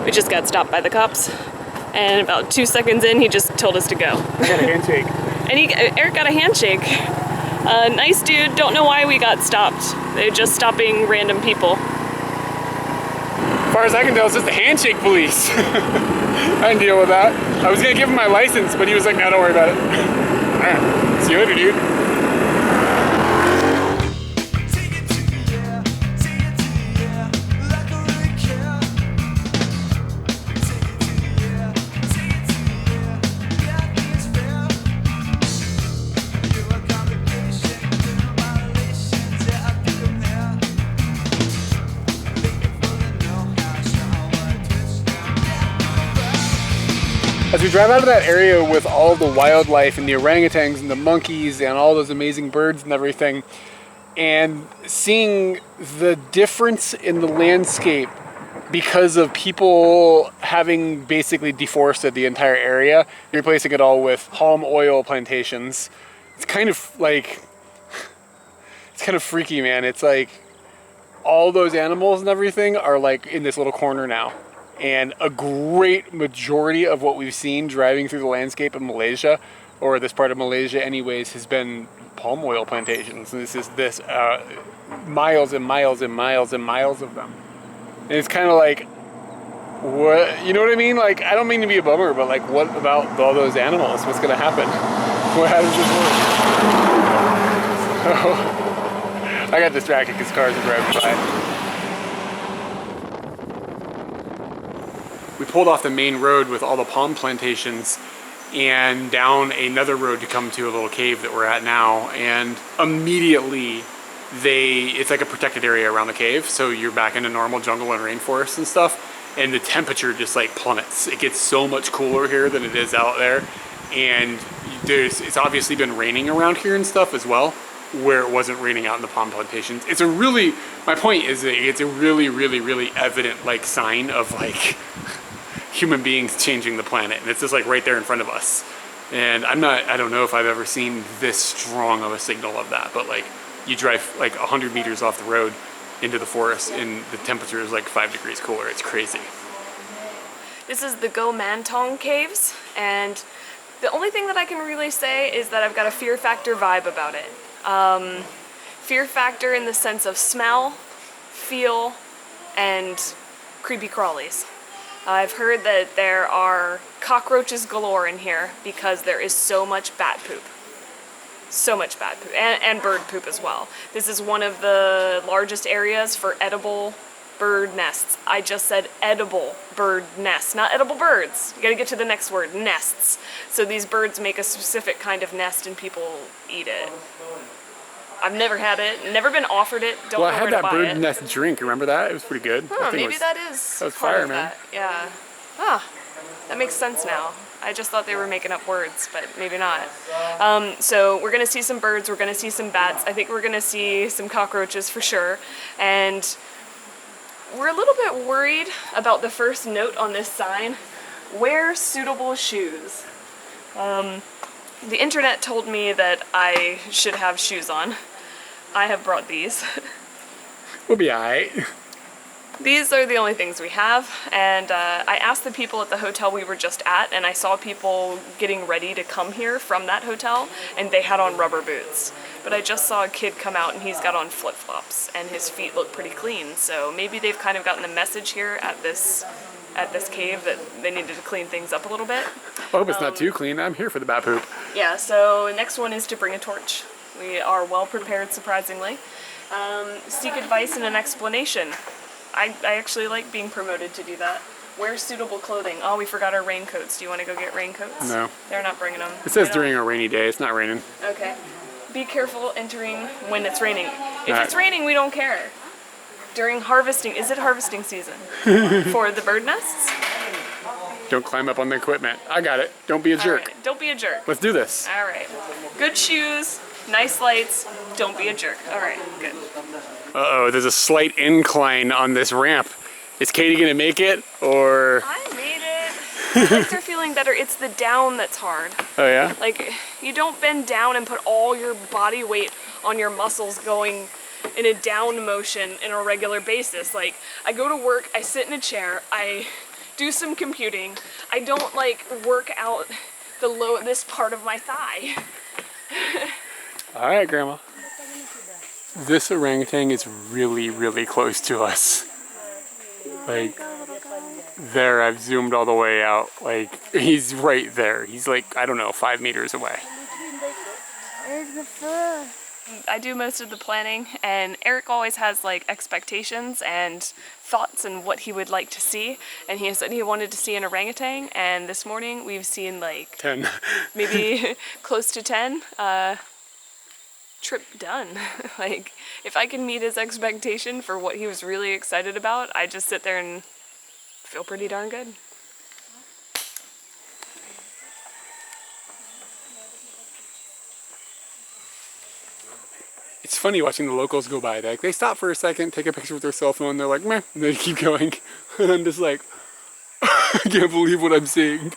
We just got stopped by the cops, and about 2 seconds in, he just told us to go. I got a handshake. And Eric got a handshake. Nice dude, don't know why we got stopped. They're just stopping random people. As far as I can tell, it's just the handshake police. I can deal with that. I was gonna give him my license, but he was like, no, don't worry about it. Alright, see you later, dude. As we drive out of that area with all the wildlife and the orangutans and the monkeys and all those amazing birds and everything, and seeing the difference in the landscape because of people having basically deforested the entire area, replacing it all with palm oil plantations, it's kind of like, it's kind of freaky, man. It's like all those animals and everything are like in this little corner now. And a great majority of what we've seen driving through the landscape of Malaysia, or this part of Malaysia anyways, has been palm oil plantations. And this is miles and miles and miles and miles of them. And it's kind of like, what, you know what I mean? Like, I don't mean to be a bummer, but like, what about all those animals? What's gonna happen? How does this work? Oh, I got distracted because cars are driving by. We pulled off the main road with all the palm plantations and down another road to come to a little cave that we're at now, and immediately it's like a protected area around the cave, so you're back into normal jungle and rainforest and stuff, and the temperature just like plummets. It gets so much cooler here than it is out there, and it's obviously been raining around here and stuff as well, where it wasn't raining out in the palm plantations. My point is that it's a really, really, really evident like sign of like human beings changing the planet, and it's just like right there in front of us. And I don't know if I've ever seen this strong of a signal of that, but like you drive like 100 meters off the road into the forest and the temperature is like 5 degrees cooler. It's crazy. This is the Gomantong caves, and the only thing that I can really say is that I've got a fear factor vibe about it. Fear factor in the sense of smell, feel, and creepy crawlies. I've heard that there are cockroaches galore in here because there is so much bat poop. So much bat poop, and bird poop as well. This is one of the largest areas for edible bird nests. I just said edible bird nests, not edible birds. You gotta get to the next word, nests. So these birds make a specific kind of nest and people eat it. I've never had it, never been offered it, don't know where to buy it. Well, I had that bird nest drink, remember that? It was pretty good. Maybe that was fire, man. Yeah. Ah, that makes sense now. I just thought they were making up words, but maybe not. So we're gonna see some birds, we're gonna see some bats, I think we're gonna see some cockroaches for sure. And we're a little bit worried about the first note on this sign, wear suitable shoes. The internet told me that I should have shoes on. I have brought these. We'll be alright. These are the only things we have, and I asked the people at the hotel we were just at, and I saw people getting ready to come here from that hotel, and they had on rubber boots. But I just saw a kid come out and he's got on flip-flops, and his feet look pretty clean, so maybe they've kind of gotten the message here at this cave that they needed to clean things up a little bit. I hope it's not too clean. I'm here for the bat poop. Yeah, so next one is to bring a torch. We are well prepared, surprisingly. Seek advice and an explanation. I actually like being promoted to do that. Wear suitable clothing. Oh, we forgot our raincoats. Do you want to go get raincoats? No. They're not bringing them. It says during a rainy day. It's not raining. Okay. Be careful entering when it's raining. If it's raining, we don't care. During harvesting, is it harvesting season for the bird nests? Don't climb up on the equipment. I got it. Don't be a jerk. Right. Don't be a jerk. Let's do this. All right. Good shoes, nice lights. Don't be a jerk. All right, good. Uh-oh, there's a slight incline on this ramp. Is Katie gonna make it, or? I made it. My legs are feeling better. It's the down that's hard. Oh yeah? Like, you don't bend down and put all your body weight on your muscles going in a down motion in a regular basis. Like, I go to work, I sit in a chair, I do some computing. I don't like work out this part of my thigh. All right, Grandma. This orangutan is really, really close to us. Like, there, I've zoomed all the way out. Like, he's right there. He's like, I don't know, 5 meters away. Where's the fur? I do most of the planning, and Eric always has like expectations and thoughts and what he would like to see. And he said he wanted to see an orangutan, and this morning we've seen like 10. maybe close to 10. Trip done. Like, if I can meet his expectation for what he was really excited about, I just sit there and feel pretty darn good. It's funny watching the locals go by. They stop for a second, take a picture with their cell phone, they're like, meh, and they keep going. And I'm just like, I can't believe what I'm seeing.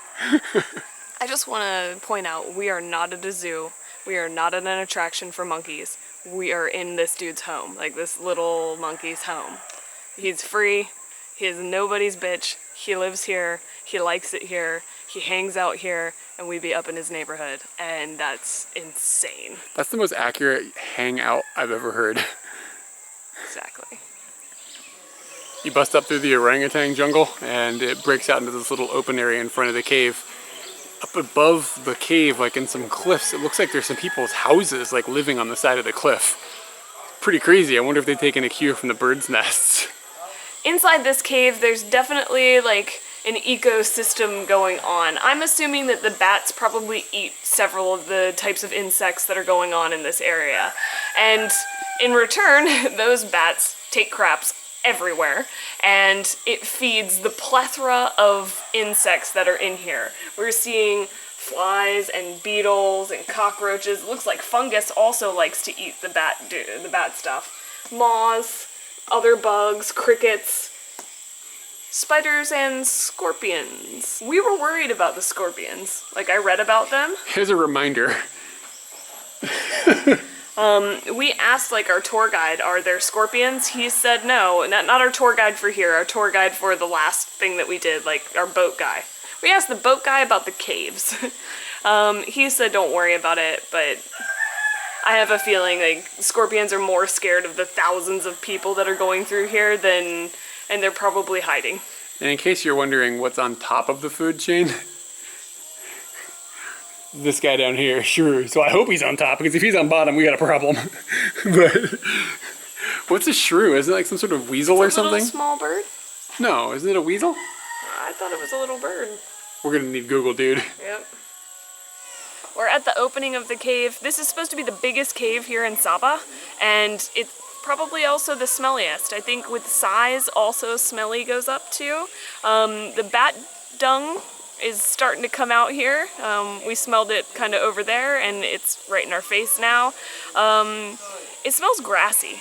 I just want to point out, we are not at a zoo. We are not at an attraction for monkeys. We are in this dude's home, like this little monkey's home. He's free. He is nobody's bitch. He lives here. He likes it here. He hangs out here, and we be up in his neighborhood, and that's insane. That's the most accurate hangout I've ever heard. Exactly. You bust up through the orangutan jungle, and it breaks out into this little open area in front of the cave. Up above the cave, like in some cliffs, it looks like there's some people's houses like living on the side of the cliff. Pretty crazy. I wonder if they've taken a cue from the birds' nests. Inside this cave, there's definitely like an ecosystem going on. I'm assuming that the bats probably eat several of the types of insects that are going on in this area. And in return, those bats take craps everywhere, and it feeds the plethora of insects that are in here. We're seeing flies and beetles and cockroaches. It looks like fungus also likes to eat the bat stuff. Moths, other bugs, crickets, spiders, and scorpions. We were worried about the scorpions. Like, I read about them. Here's a reminder. We asked like our tour guide, are there scorpions? He said no, not our tour guide for here, our tour guide for the last thing that we did, like our boat guy. We asked the boat guy about the caves. He said don't worry about it, but I have a feeling like scorpions are more scared of the thousands of people that are going through here and they're probably hiding. And in case you're wondering what's on top of the food chain, this guy down here, sure. So I hope he's on top, because if he's on bottom, we got a problem. But what's a shrew? Isn't it like some sort of weasel or something? It's a little small bird. No, isn't it a weasel? I thought it was a little bird. We're gonna need Google, dude. Yep. We're at the opening of the cave. This is supposed to be the biggest cave here in Sabah, and it's probably also the smelliest. I think with size, also smelly goes up too. The bat dung is starting to come out here. We smelled it kind of over there, and it's right in our face now. It smells grassy.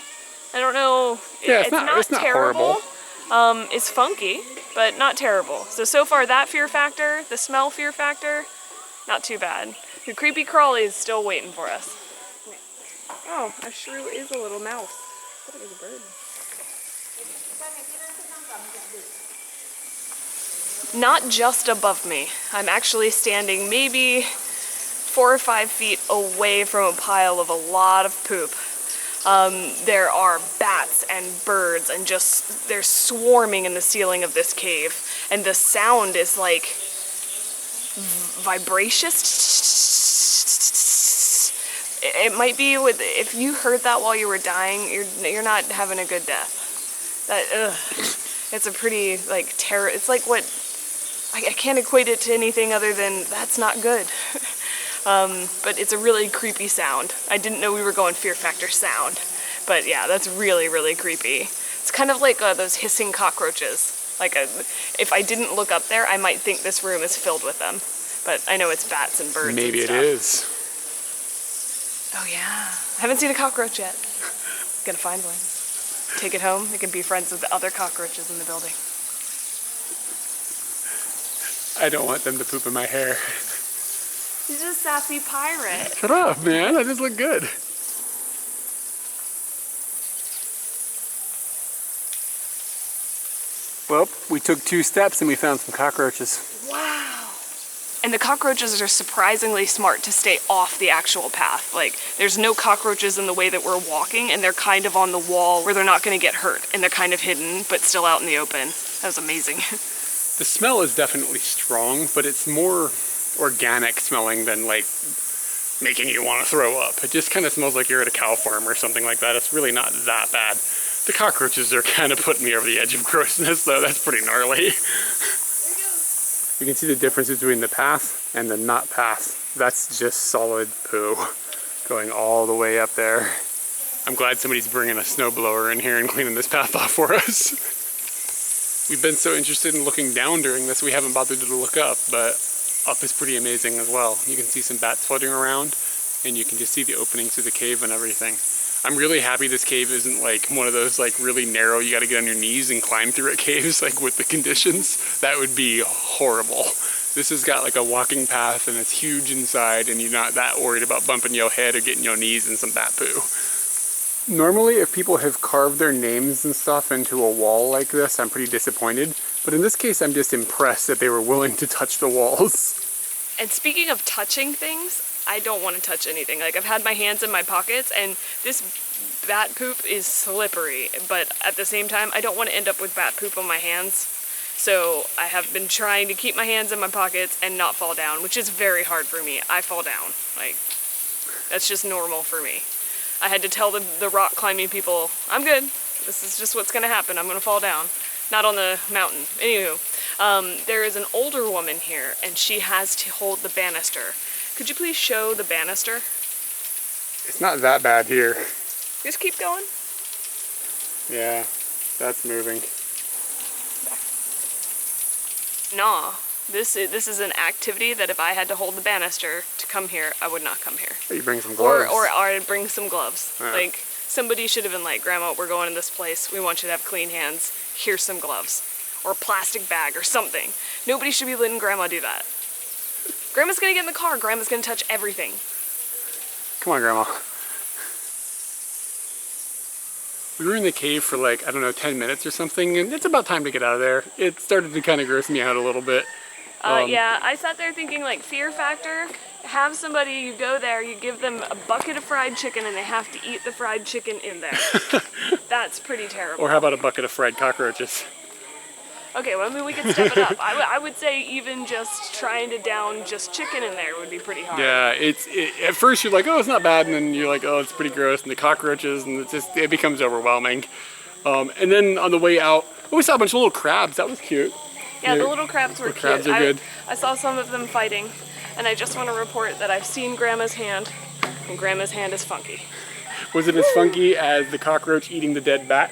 I don't know. Yeah, it's not terrible. horrible. It's funky, but not terrible. So far that fear factor, the smell fear factor, not too bad. The creepy crawly is still waiting for us. Oh, a shrew is a little mouse. I thought it was a bird. Not just above me. I'm actually standing maybe 4 or 5 feet away from a pile of a lot of poop. There are bats and birds, and just they're swarming in the ceiling of this cave, and the sound is like vibracious. It might be if you heard that while you were dying, you're not having a good death. It's a pretty like terror. It's like what I can't equate it to anything other than that's not good. But it's a really creepy sound. I didn't know we were going fear factor sound, but yeah, that's really, really creepy. It's kind of like those hissing cockroaches. Like if I didn't look up there, I might think this room is filled with them. But I know it's bats and birds. Maybe and it is. Oh yeah, I haven't seen a cockroach yet. Gonna find one. Take it home. It can be friends with the other cockroaches in the building. I don't want them to poop in my hair. He's a sassy pirate. Shut up, man. I just look good. Well, we took 2 steps and we found some cockroaches. Wow. And the cockroaches are surprisingly smart to stay off the actual path. Like, there's no cockroaches in the way that we're walking, and they're kind of on the wall where they're not going to get hurt, and they're kind of hidden, but still out in the open. That was amazing. The smell is definitely strong, but it's more organic smelling than like making you want to throw up. It just kind of smells like you're at a cow farm or something like that. It's really not that bad. The cockroaches are kind of putting me over the edge of grossness though. That's pretty gnarly. You can see the difference between the path and the not path. That's just solid poo going all the way up there. I'm glad somebody's bringing a snowblower in here and cleaning this path off for us. We've been so interested in looking down during this, we haven't bothered to look up, but up is pretty amazing as well. You can see some bats floating around, and you can just see the openings through the cave and everything. I'm really happy this cave isn't like one of those like really narrow, you gotta get on your knees and climb through it caves, like with the conditions. That would be horrible. This has got like a walking path and it's huge inside, and you're not that worried about bumping your head or getting your knees in some bat poo. Normally, if people have carved their names and stuff into a wall like this, I'm pretty disappointed. But in this case, I'm just impressed that they were willing to touch the walls. And speaking of touching things, I don't want to touch anything. Like, I've had my hands in my pockets, and this bat poop is slippery. But at the same time, I don't want to end up with bat poop on my hands. So I have been trying to keep my hands in my pockets and not fall down, which is very hard for me. I fall down. Like, that's just normal for me. I had to tell the rock climbing people, I'm good. This is just what's going to happen. I'm going to fall down. Not on the mountain. Anywho, there is an older woman here, and she has to hold the banister. Could you please show the banister? It's not that bad here. Just keep going. Yeah, that's moving. Nah, this is an activity that if I had to hold the banister to come here, I would not come here. You bring some gloves. Or I'd bring some gloves. Yeah. Like, somebody should have been like, Grandma, we're going to this place. We want you to have clean hands. Here's some gloves. Or a plastic bag or something. Nobody should be letting Grandma do that. Grandma's gonna get in the car. Grandma's gonna touch everything. Come on, Grandma. We were in the cave for like, I don't know, 10 minutes or something, and it's about time to get out of there. It started to kind of gross me out a little bit. Yeah, I sat there thinking like fear factor. Have somebody, you go there, you give them a bucket of fried chicken and they have to eat the fried chicken in there. That's pretty terrible. Or how about a bucket of fried cockroaches? Okay, well, I mean, we could step it up. I would say even just trying to down just chicken in there would be pretty hard. Yeah, at first you're like, oh, it's not bad, and then you're like, oh, it's pretty gross, and the cockroaches, and it becomes overwhelming. And then on the way out, oh, we saw a bunch of little crabs. That was cute. Yeah, the little crabs were cute. Crabs are good. I saw some of them fighting, and I just want to report that I've seen Grandma's hand, and Grandma's hand is funky. Was it as funky as the cockroach eating the dead bat?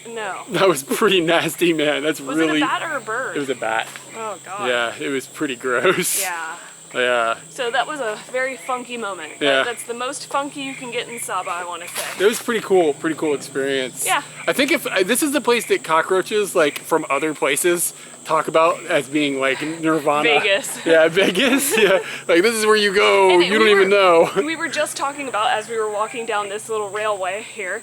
No. That was pretty nasty, man. Was it a bat or a bird? It was a bat. Oh, God. Yeah, it was pretty gross. Yeah. Yeah. So that was a very funky moment. Yeah. That's the most funky you can get in Saba, I want to say. It was pretty cool experience. Yeah. I think if this is the place that cockroaches, like from other places, talk about as being like nirvana. Vegas. Yeah, Vegas. Yeah, like this is where you go. And You don't even know. We were just talking about as we were walking down this little railway here.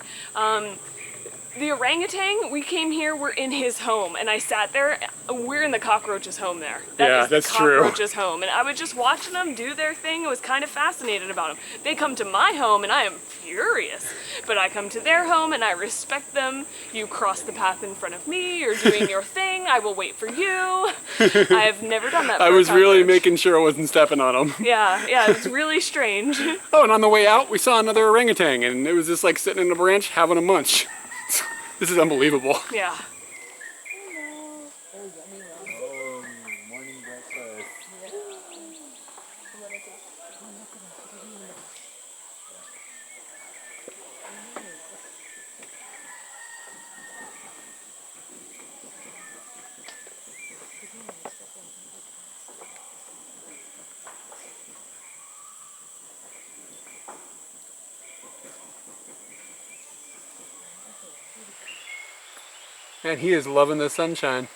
The orangutan, we came here, we're in his home, and I sat there, we're in the cockroach's home there. Yeah, is that's the cockroach's home, and I was just watching them do their thing. I was kind of fascinated about them. They come to my home, and I am furious, but I come to their home, and I respect them. You cross the path in front of me, you're doing your thing, I will wait for you. I have never done that for I was really cockroach. making sure I wasn't stepping on them. Yeah, it's really strange. Oh, and on the way out, we saw another orangutan, and it was just like sitting in a branch having a munch. This is unbelievable. Yeah. Morning breakfast. Man, he is loving the sunshine.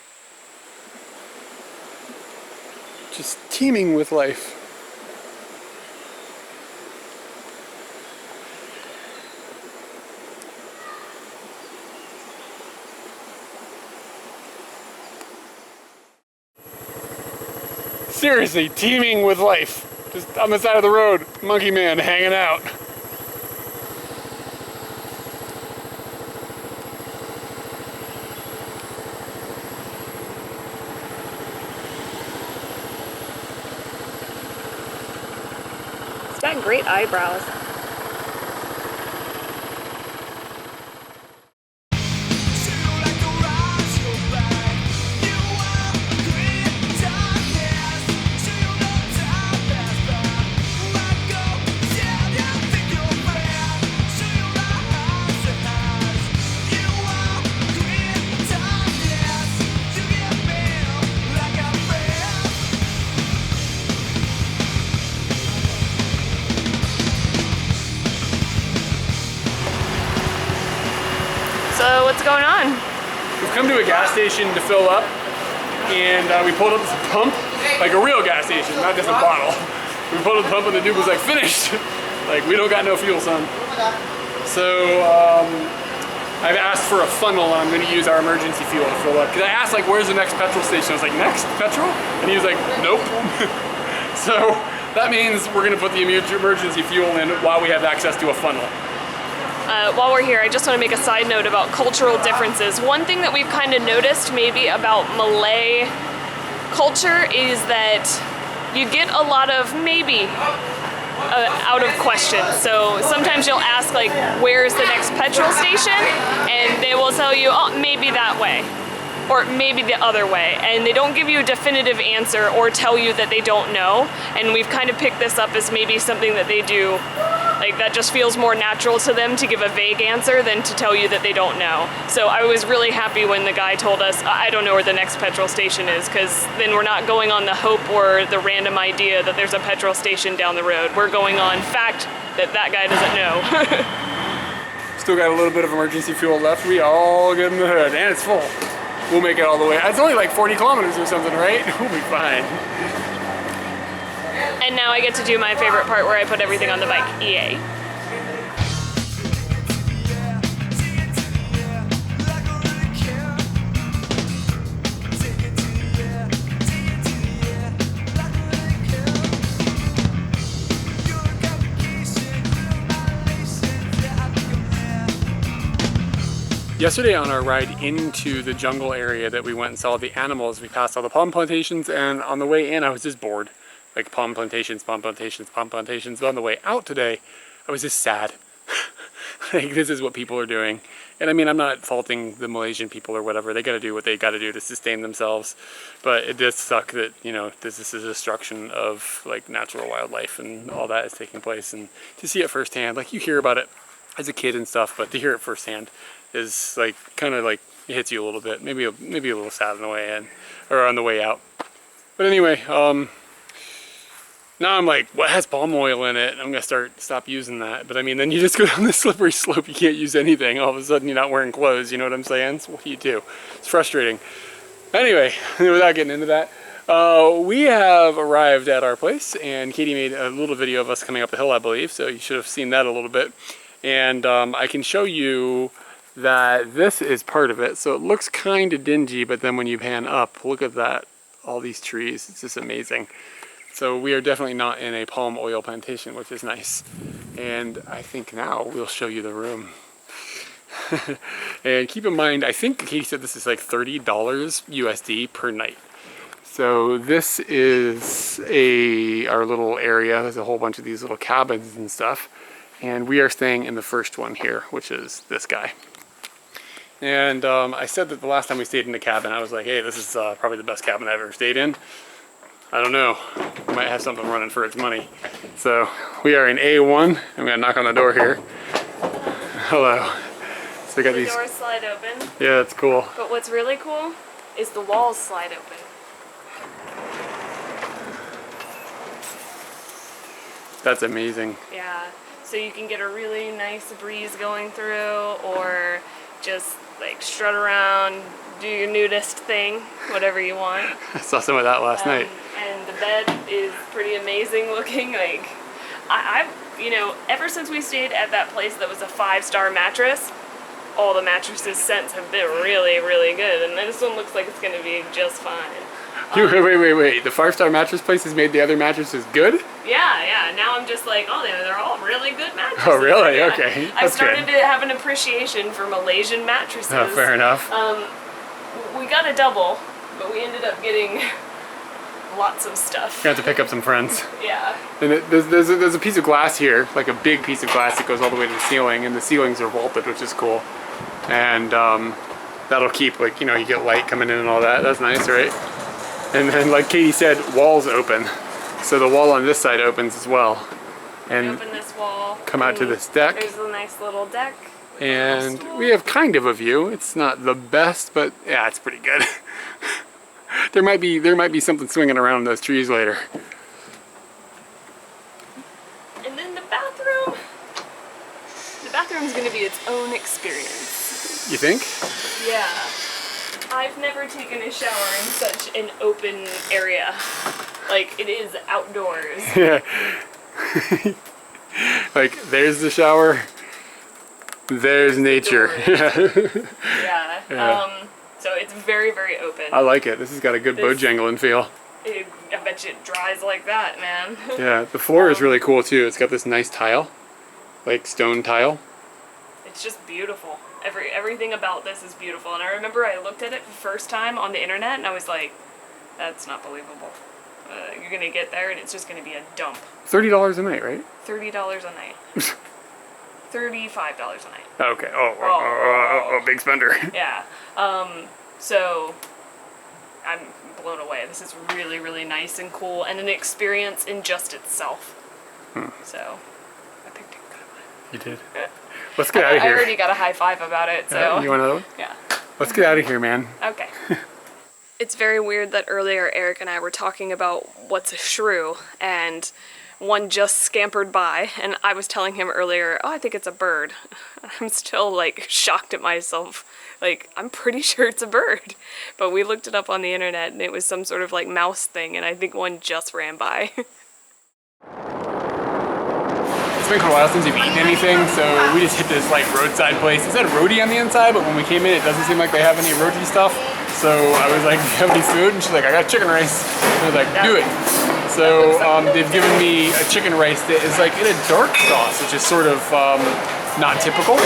Just teeming with life. Seriously, teeming with life. Just on the side of the road, monkey man hanging out. It's got great eyebrows. So what's going on? We've come to a gas station to fill up, and we pulled up this pump, like a real gas station, not just a bottle. We pulled up the pump and the dude was like, finished. Like, we don't got no fuel, son. So I've asked for a funnel and I'm gonna use our emergency fuel to fill up. Cause I asked like, where's the next petrol station? I was like, next petrol? And he was like, nope. So that means we're gonna put the emergency fuel in while we have access to a funnel. While we're here, I just want to make a side note about cultural differences. One thing that we've kind of noticed maybe about Malay culture is that you get a lot of maybe out of questions. So sometimes you'll ask like, where's the next petrol station? And they will tell you, oh, maybe that way. Or maybe the other way, and they don't give you a definitive answer or tell you that they don't know. And we've kind of picked this up as maybe something that they do, like that just feels more natural to them to give a vague answer than to tell you that they don't know. So I was really happy when the guy told us, I don't know where the next petrol station is, because then we're not going on the hope or the random idea that there's a petrol station down the road. We're going on fact that that guy doesn't know. Still got a little bit of emergency fuel left. We all good in the hood, and it's full. We'll make it all the way. It's only like 40 kilometers or something, right? We'll be fine. And now I get to do my favorite part where I put everything on the bike. EA. Yesterday on our ride into the jungle area that we went and saw the animals, we passed all the palm plantations, and on the way in I was just bored. Like palm plantations, palm plantations, palm plantations. But on the way out today, I was just sad. Like, this is what people are doing. And I mean, I'm not faulting the Malaysian people or whatever. They gotta do what they gotta do to sustain themselves. But it does suck that, you know, this is a destruction of like natural wildlife and all that is taking place. And to see it firsthand, like you hear about it as a kid and stuff, but to hear it firsthand is like kind of like it hits you a little bit, maybe a little sad on the way in or on the way out. But anyway, now I'm like, what has palm oil in it? I'm gonna stop using that. But I mean, then you just go down this slippery slope. You can't use anything. All of a sudden, you're not wearing clothes. You know what I'm saying? So what do you do? It's frustrating. Anyway, without getting into that, we have arrived at our place, and Katie made a little video of us coming up the hill, I believe. So you should have seen that a little bit. And I can show you that this is part of it. So it looks kind of dingy, but then when you pan up, look at that, all these trees. It's just amazing. So we are definitely not in a palm oil plantation, which is nice. And I think now we'll show you the room. And keep in mind, I think Katie said this is like $30 USD per night. So this is our little area. There's a whole bunch of these little cabins and stuff. And we are staying in the first one here, which is this guy. And I said that the last time we stayed in a cabin, I was like, hey, this is probably the best cabin I've ever stayed in. I don't know, we might have something running for its money. So we are in A1. I'm gonna knock on the door here. Hello. So we got these. The doors slide open. Yeah, it's cool. But what's really cool is the walls slide open. That's amazing. Yeah, so you can get a really nice breeze going through, or just like strut around, do your nudist thing, whatever you want. I saw some of that last night. And the bed is pretty amazing looking. Like, I've, you know, ever since we stayed at that place that was a 5-star mattress, all the mattresses since have been really, really good. And this one looks like it's gonna be just fine. Wait. The 5-star mattress place has made the other mattresses good? Yeah. Now I'm just like, oh, they're all really good mattresses. Oh, really? Yeah. Okay. I That's started good. to have an appreciation for Malaysian mattresses. Oh, fair enough. We got a double, but we ended up getting lots of stuff. You have to pick up some friends. Yeah. And there's a piece of glass here, like a big piece of glass that goes all the way to the ceiling, and the ceilings are vaulted, which is cool. And that'll keep, like, you know, you get light coming in and all that. That's nice, right? And then, like Katie said, walls open. So the wall on this side opens as well. And open this wall. come out to this deck. There's a nice little deck. And we have kind of a view. It's not the best, but yeah, it's pretty good. There might be something swinging around those trees later. And then the bathroom. The bathroom's gonna be its own experience. You think? Yeah. I've never taken a shower in such an open area. Like, it is outdoors. Yeah. Like, there's the shower. There's nature. Yeah. So it's very, very open. I like it. This has got a good Bojangling feel. I bet you it dries like that, man. Yeah, the floor is really cool too. It's got this nice tile, like stone tile. It's just beautiful. Everything about this is beautiful. And I remember I looked at it the first time on the internet and I was like, that's not believable. You're gonna get there and it's just gonna be a dump. $30 a night, right? $30 a night. $35 a night. Okay. Oh, big spender. Yeah. So I'm blown away. This is really, really nice and cool and an experience in just itself. So I picked a good one. You did. Let's get out of I here. already got a high five about it, so. You want another one? Yeah. Let's get out of here, man. Okay. It's very weird that earlier Eric and I were talking about what's a shrew, and one just scampered by, and I was telling him earlier, oh, I think it's a bird. I'm still, like, shocked at myself. Like, I'm pretty sure it's a bird. But we looked it up on the internet, and it was some sort of, like, mouse thing, and I think one just ran by. It's been quite a while since we've eaten anything, so we just hit this like roadside place. It said roadie on the inside, but when we came in, it doesn't seem like they have any roadie stuff. So I was like, do you have any food? And she's like, I got chicken rice. And I was like, do it. So they've given me a chicken rice that is like in a dark sauce, which is sort of not typical.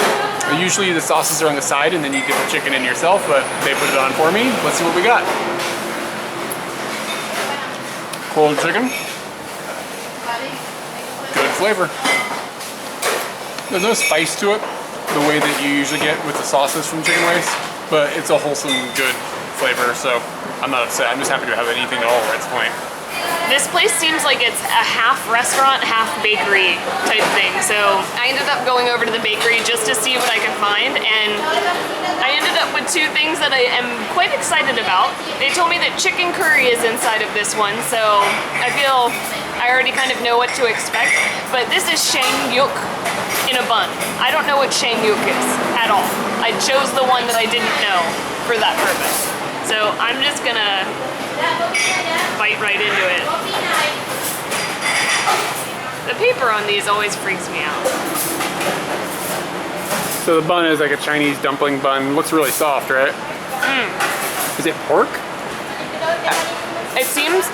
Usually the sauces are on the side and then you dip the chicken in yourself, but they put it on for me. Let's see what we got. Cold chicken. Good flavor. There's no spice to it, the way that you usually get with the sauces from chicken rice, but it's a wholesome, good flavor, so I'm not upset. I'm just happy to have anything at all at this point. This place seems like it's a half restaurant, half bakery type thing. So I ended up going over to the bakery just to see what I could find, and I ended up with two things that I am quite excited about. They told me that chicken curry is inside of this one, so I feel I already kind of know what to expect. But this is shang yuk in a bun. I don't know what shang yuk is at all. I chose the one that I didn't know for that purpose. So I'm just gonna bite right into it. The paper on these always freaks me out. So the bun is like a Chinese dumpling bun. Looks really soft, right? Is it pork? It seems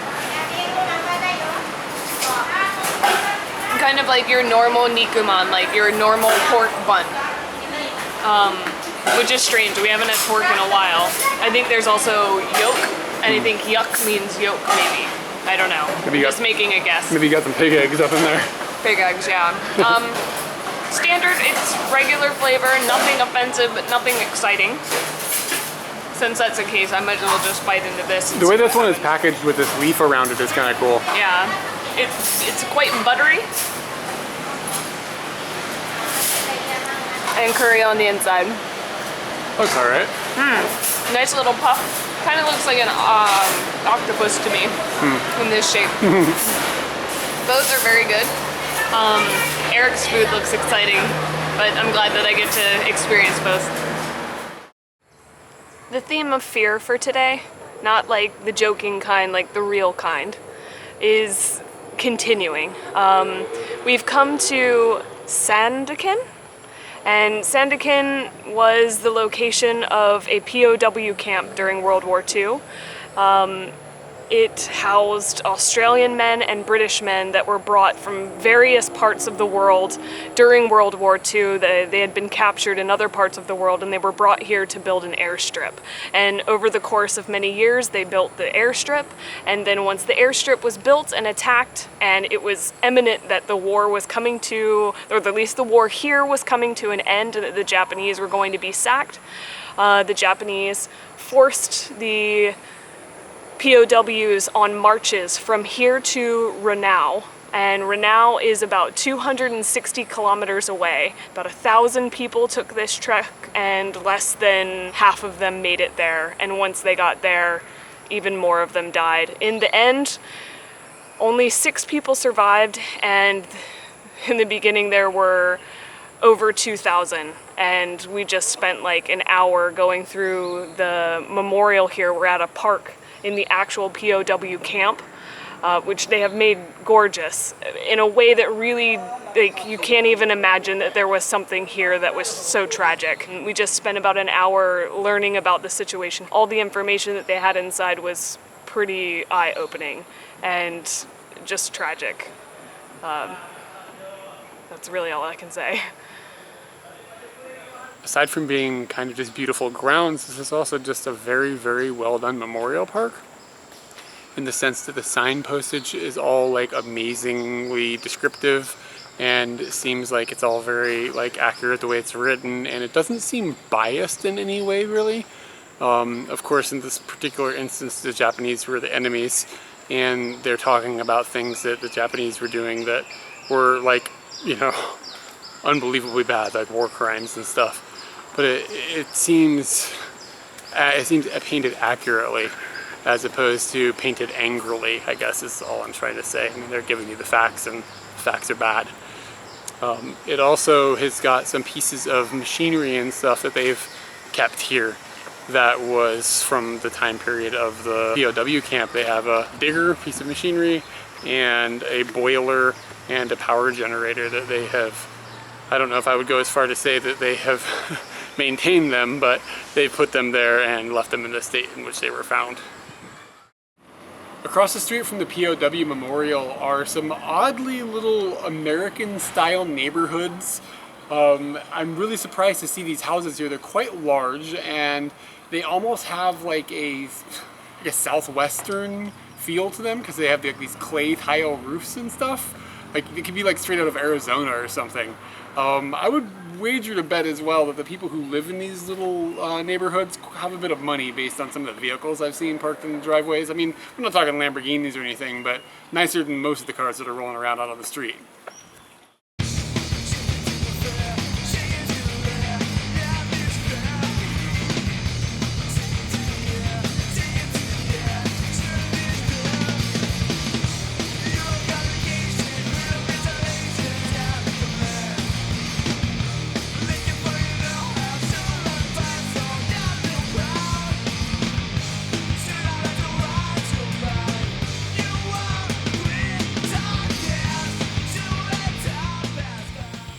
kind of like your normal nikuman, like your normal pork bun. Which is strange. We haven't had pork in a while. I think there's also yolk, and I think yuck means yolk, maybe. I don't know. Maybe Just making a guess. Maybe you got some pig eggs up in there. Pig eggs, yeah. Standard, it's regular flavor, nothing offensive, but nothing exciting. Since that's the case, I might as well just bite into this. The way this one is packaged with this leaf around it is kind of cool. Yeah, it's quite buttery. And curry on the inside. Looks alright. Nice little puff. Kind of looks like an octopus to me in this shape. Both are very good. Eric's food looks exciting, but I'm glad that I get to experience both. The theme of fear for today, not like the joking kind, like the real kind, is continuing. We've come to Sandakan. And Sandakan was the location of a POW camp during World War II. It housed Australian men and British men that were brought from various parts of the world during World War II. They had been captured in other parts of the world and they were brought here to build an airstrip. And over the course of many years, they built the airstrip. And then once the airstrip was built and attacked, and it was imminent that the war was coming to, or at least the war here was coming to an end, and that the Japanese were going to be sacked, the Japanese forced the POWs on marches from here to Renau, and Renau is about 260 kilometers away. About 1,000 people took this trek, and less than half of them made it there. And once they got there, even more of them died. In the end, only 6 people survived, and in the beginning there were over 2,000. And we just spent like an hour going through the memorial here. We're at a park in the actual POW camp, which they have made gorgeous in a way that really, like, you can't even imagine that there was something here that was so tragic. And we just spent about an hour learning about the situation. All the information that they had inside was pretty eye-opening and just tragic. That's really all I can say. Aside from being kind of just beautiful grounds, this is also just a very, very well done memorial park, in the sense that the sign postage is all like amazingly descriptive, and it seems like it's all very like accurate the way it's written, and it doesn't seem biased in any way really. Of course, in this particular instance, the Japanese were the enemies, and they're talking about things that the Japanese were doing that were like, you know, unbelievably bad, like war crimes and stuff. But it seems painted accurately, as opposed to painted angrily, I guess is all I'm trying to say. I mean, they're giving you the facts, and facts are bad. It also has got some pieces of machinery and stuff that they've kept here that was from the time period of the POW camp. They have a digger, piece of machinery, and a boiler and a power generator that they have, I don't know if I would go as far to say that they have maintained them, but they put them there and left them in the state in which they were found. Across the street from the POW memorial are some oddly little American-style neighborhoods. I'm really surprised to see these houses here. They're quite large, and they almost have like a southwestern feel to them, because they have like these clay tile roofs and stuff. Like, it could be like straight out of Arizona or something. I would wager to bet as well that the people who live in these little neighborhoods have a bit of money based on some of the vehicles I've seen parked in the driveways. I mean, I'm not talking Lamborghinis or anything, but nicer than most of the cars that are rolling around out on the street.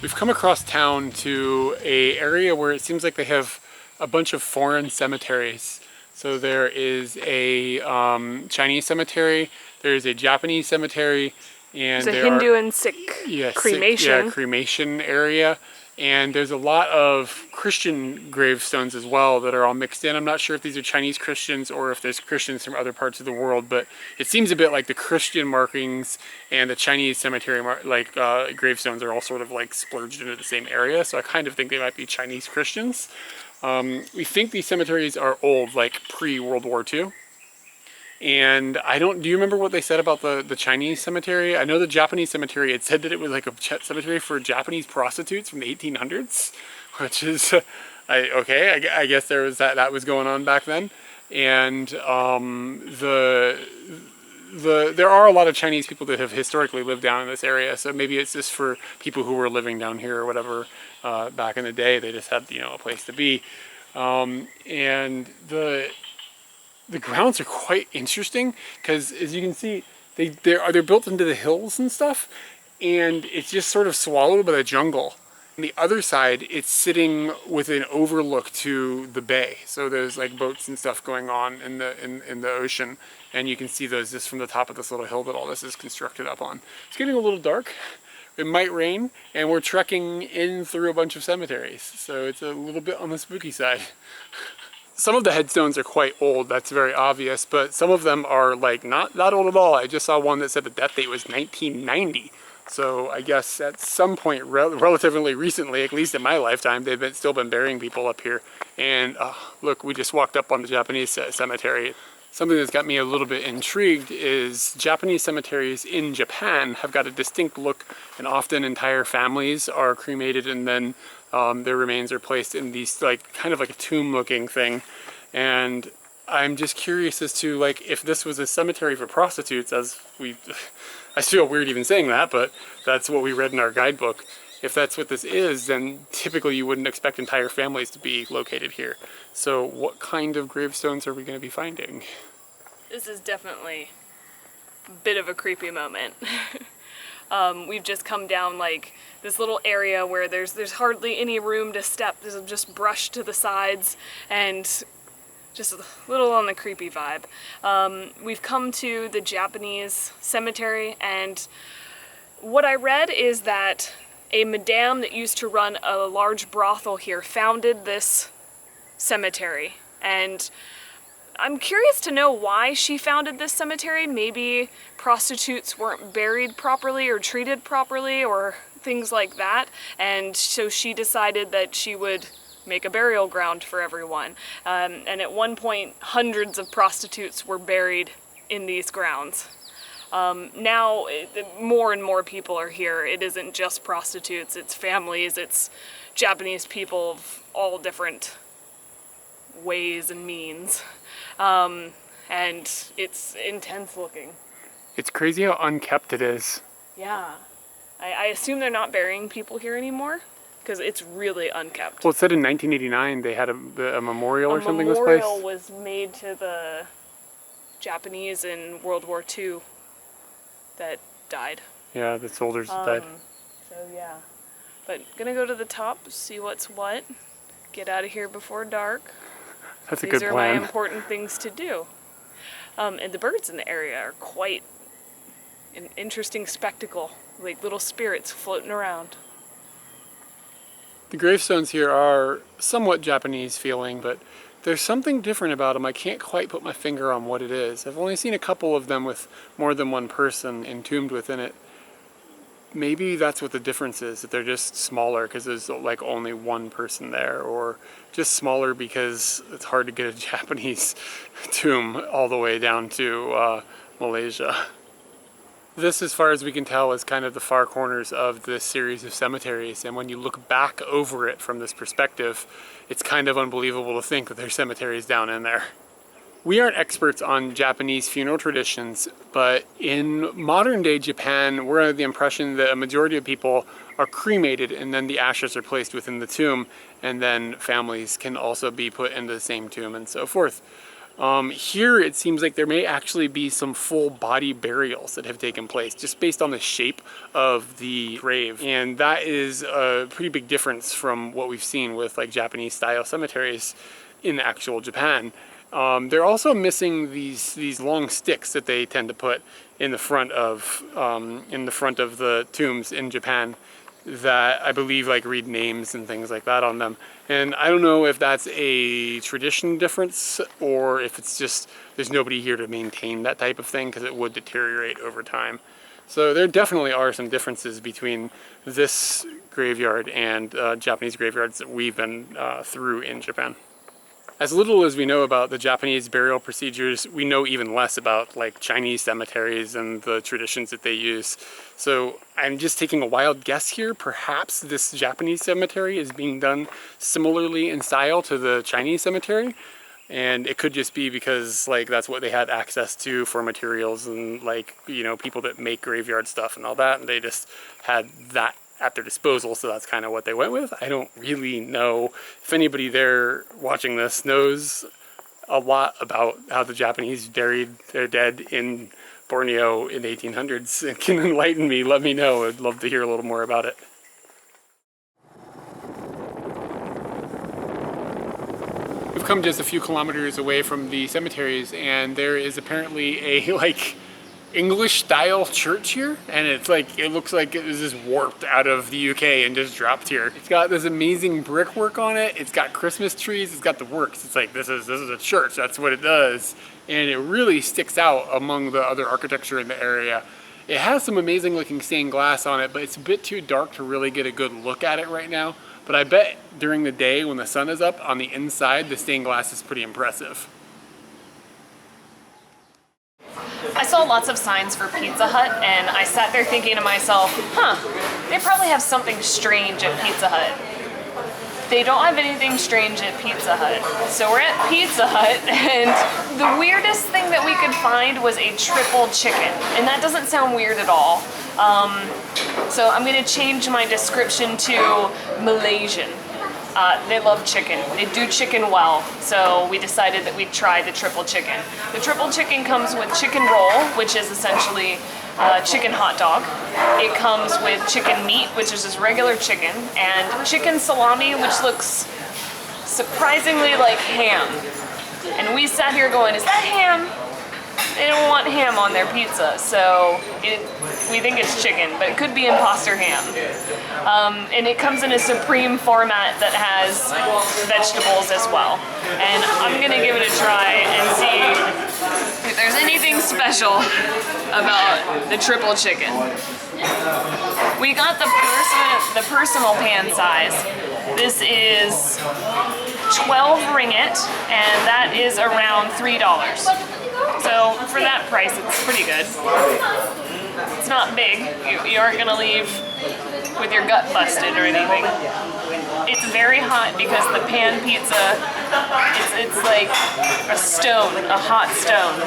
We've come across town to an area where it seems like they have a bunch of foreign cemeteries. So there is a Chinese cemetery, there's a Japanese cemetery, and There's a Hindu and Sikh cremation. Sikh, cremation area. And there's a lot of Christian gravestones as well that are all mixed in. I'm not sure if these are Chinese Christians or if there's Christians from other parts of the world, but it seems a bit like the Christian markings and the Chinese cemetery gravestones are all sort of like splurged into the same area. So I kind of think they might be Chinese Christians. We think these cemeteries are old, like pre-World War II. And do you remember what they said about the Chinese cemetery? I know the Japanese cemetery, it said that it was like a cemetery for Japanese prostitutes from the 1800s, which is, I guess there was that was going on back then. And there are a lot of Chinese people that have historically lived down in this area, so maybe it's just for people who were living down here or whatever back in the day. They just had, a place to be. And the grounds are quite interesting, because as you can see, they're built into the hills and stuff, and it's just sort of swallowed by the jungle. On the other side, it's sitting with an overlook to the bay. So there's like boats and stuff going on in the ocean, and you can see those just from the top of this little hill that all this is constructed up on. It's getting a little dark. It might rain, and we're trekking in through a bunch of cemeteries. So it's a little bit on the spooky side. Some of the headstones are quite old, that's very obvious, but some of them are like not that old at all. I just saw one that said the death date was 1990. So I guess at some point relatively recently, at least in my lifetime, they've still been burying people up here. And look, we just walked up on the Japanese cemetery. Something that's got me a little bit intrigued is Japanese cemeteries in Japan have got a distinct look, and often entire families are cremated and then their remains are placed in these like kind of like a tomb looking thing. And I'm just curious as to like if this was a cemetery for prostitutes, as I feel weird even saying that, but that's what we read in our guidebook. If that's what this is, then typically you wouldn't expect entire families to be located here. So what kind of gravestones are we going to be finding? This is definitely a bit of a creepy moment. We've just come down like this little area where there's hardly any room to step. There's just brush to the sides and just a little on the creepy vibe. We've come to the Japanese cemetery, and what I read is that a madame that used to run a large brothel here founded this cemetery, and I'm curious to know why she founded this cemetery. Maybe prostitutes weren't buried properly or treated properly or things like that, and so she decided that she would make a burial ground for everyone. And at one point, hundreds of prostitutes were buried in these grounds. Now, more and more people are here. It isn't just prostitutes, it's families, it's Japanese people of all different ways and means. And it's intense looking. It's crazy how unkept it is. Yeah. I assume they're not burying people here anymore, because it's really unkept. Well, it said in 1989 they had a memorial or something was placed. A memorial was made to the Japanese in World War II that died. Yeah, the soldiers that died. So yeah. But gonna go to the top, see what's what, get out of here before dark. That's a good These are plan. my important things to do. And the birds in the area are quite an interesting spectacle, like little spirits floating around. The gravestones here are somewhat Japanese feeling, but there's something different about them. I can't quite put my finger on what it is. I've only seen a couple of them with more than one person entombed within it. Maybe that's what the difference is, that they're just smaller because there's like only one person there, or just smaller because it's hard to get a Japanese tomb all the way down to Malaysia. This, as far as we can tell, is kind of the far corners of this series of cemeteries, and when you look back over it from this perspective, it's kind of unbelievable to think that there's cemeteries down in there. We aren't experts on Japanese funeral traditions, but in modern day Japan, we're under the impression that a majority of people are cremated and then the ashes are placed within the tomb, and then families can also be put into the same tomb and so forth. Here it seems like there may actually be some full body burials that have taken place just based on the shape of the grave, and that is a pretty big difference from what we've seen with like Japanese style cemeteries in actual Japan. They're also missing these long sticks that they tend to put in the front of the tombs in Japan, that I believe like read names and things like that on them. And I don't know if that's a tradition difference or if it's just there's nobody here to maintain that type of thing, because it would deteriorate over time. So there definitely are some differences between this graveyard and Japanese graveyards that we've been through in Japan. As little as we know about the Japanese burial procedures, we know even less about like Chinese cemeteries and the traditions that they use. So I'm just taking a wild guess here. Perhaps this Japanese cemetery is being done similarly in style to the Chinese cemetery. And it could just be because like that's what they had access to for materials and like, you know, people that make graveyard stuff and all that. And they just had that at their disposal, so that's kind of what they went with. I don't really know if anybody there watching this knows a lot about how the Japanese buried their dead in Borneo in the 1800s and can enlighten me. Let me know. I'd love to hear a little more about it. come just a few kilometers away from the cemeteries, and there is apparently a like English style church here, and it's like, it looks like it was just warped out of the UK and just dropped here. It's got this amazing brickwork on it. It's got Christmas trees. It's got the works. It's like, this is a church. That's what it does. And it really sticks out among the other architecture in the area. It has some amazing looking stained glass on it, but it's a bit too dark to really get a good look at it right now. But I bet during the day when the sun is up on the inside, the stained glass is pretty impressive. I saw lots of signs for Pizza Hut, and I sat there thinking to myself, they probably have something strange at Pizza Hut. They don't have anything strange at Pizza Hut. So we're at Pizza Hut, and the weirdest thing that we could find was a triple chicken, and that doesn't sound weird at all. So I'm gonna change my description to Malaysian. They love chicken. They do chicken well, so we decided that we'd try the triple chicken. The triple chicken comes with chicken roll, which is essentially chicken hot dog. It comes with chicken meat, which is just regular chicken, and chicken salami, which looks surprisingly like ham. And we sat here going, is that ham? They don't want ham on their pizza, so we think it's chicken, but it could be imposter ham. And it comes in a supreme format that has vegetables as well. And I'm gonna give it a try and see if there's anything special about the triple chicken. We got the personal pan size. This is 12 ringgit, and that is around $3. So for that price, it's pretty good. It's not big. You aren't gonna leave with your gut busted or anything. It's very hot because the pan pizza, it's like a stone, a hot stone.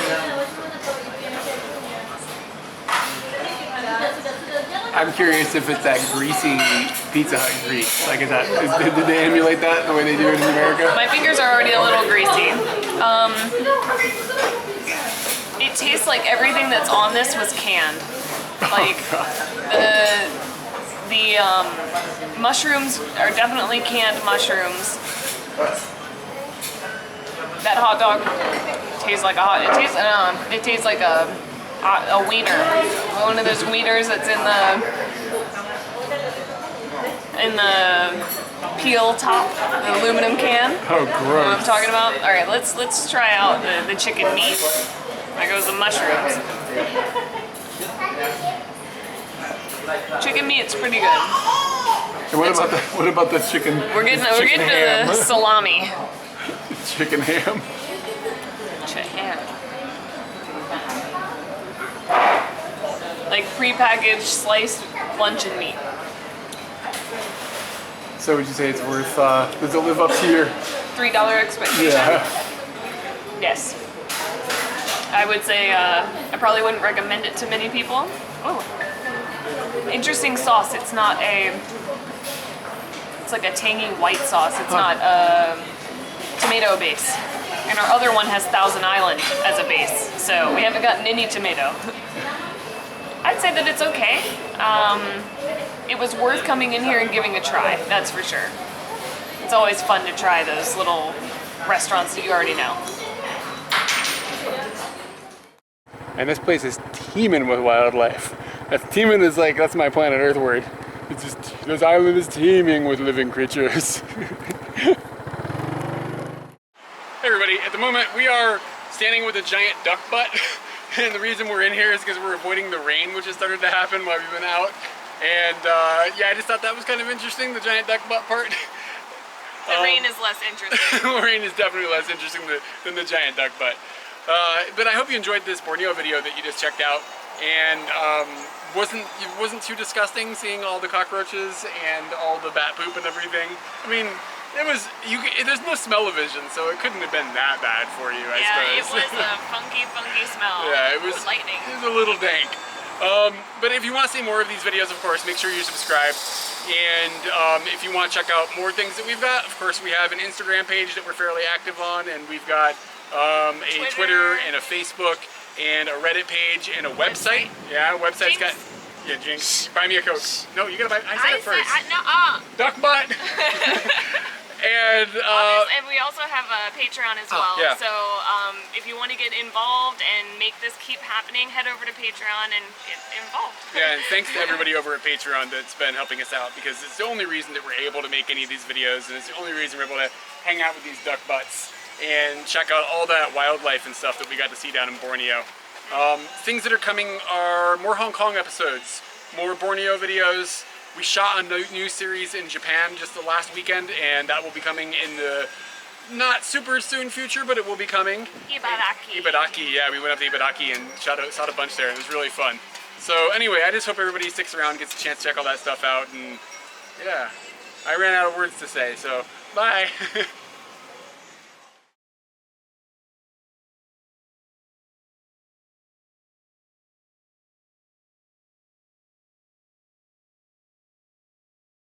I'm curious if it's that greasy Pizza Hut grease. Like, did they emulate that the way they do it in America? My fingers are already a little greasy. It tastes like everything that's on this was canned. Like the mushrooms are definitely canned mushrooms. That hot dog tastes like it tastes like a wiener. One of those wieners that's in the peel top, the aluminum can. Oh, gross. You know what I'm talking about? All right, let's try out the chicken meat. There goes the mushrooms. Chicken meat's pretty good. And what about the chicken? We're getting to the salami. Chicken ham. Ham. Like prepackaged sliced luncheon meat. So would you say it's worth? Does it live up to your $3 expectation? Yeah. Yes. I would say I probably wouldn't recommend it to many people. Oh, interesting sauce. It's not it's like a tangy white sauce. It's not tomato base. And our other one has Thousand Island as a base, so we haven't gotten any tomato. I'd say that it's okay. It was worth coming in here and giving a try, that's for sure. It's always fun to try those little restaurants that you already know. And this place is teeming with wildlife. Teeming is like, that's my planet Earth word. It's just, this island is teeming with living creatures. Hey everybody, at the moment we are standing with a giant duck butt. And the reason we're in here is because we're avoiding the rain which has started to happen while we've been out. And yeah, I just thought that was kind of interesting, the giant duck butt part. The rain is less interesting. The rain is definitely less interesting than the giant duck butt. But I hope you enjoyed this Borneo video that you just checked out, and it wasn't too disgusting seeing all the cockroaches and all the bat poop and everything. I mean, there's no smell-o-vision, so it couldn't have been that bad for you, I suppose. Yeah, it was a funky smell. Yeah, it was lightning. It was a little dank. But if you want to see more of these videos, of course, make sure you subscribe. And if you want to check out more things that we've got, of course, we have an Instagram page that we're fairly active on, and we've got a Twitter and a Facebook and a Reddit page and a website. Yeah, website's got... Yeah, Jinx, buy me a Coke. No, you gotta buy... I said it first. No. Duck butt. And And And we also have a Patreon as well. yeah. So if you want to get involved and make this keep happening, head over to Patreon and get involved. yeah, and thanks to everybody over at Patreon that's been helping us out, because it's the only reason that we're able to make any of these videos, and it's the only reason we're able to hang out with these duck butts and check out all that wildlife and stuff that we got to see down in Borneo. Things that are coming are more Hong Kong episodes, more Borneo videos. We shot a new series in Japan just the last weekend, and that will be coming in the not super soon future, but it will be coming. Ibaraki, yeah, we went up to Ibaraki and shot a bunch there. It was really fun. So anyway, I just hope everybody sticks around, gets a chance to check all that stuff out, and yeah, I ran out of words to say, so bye.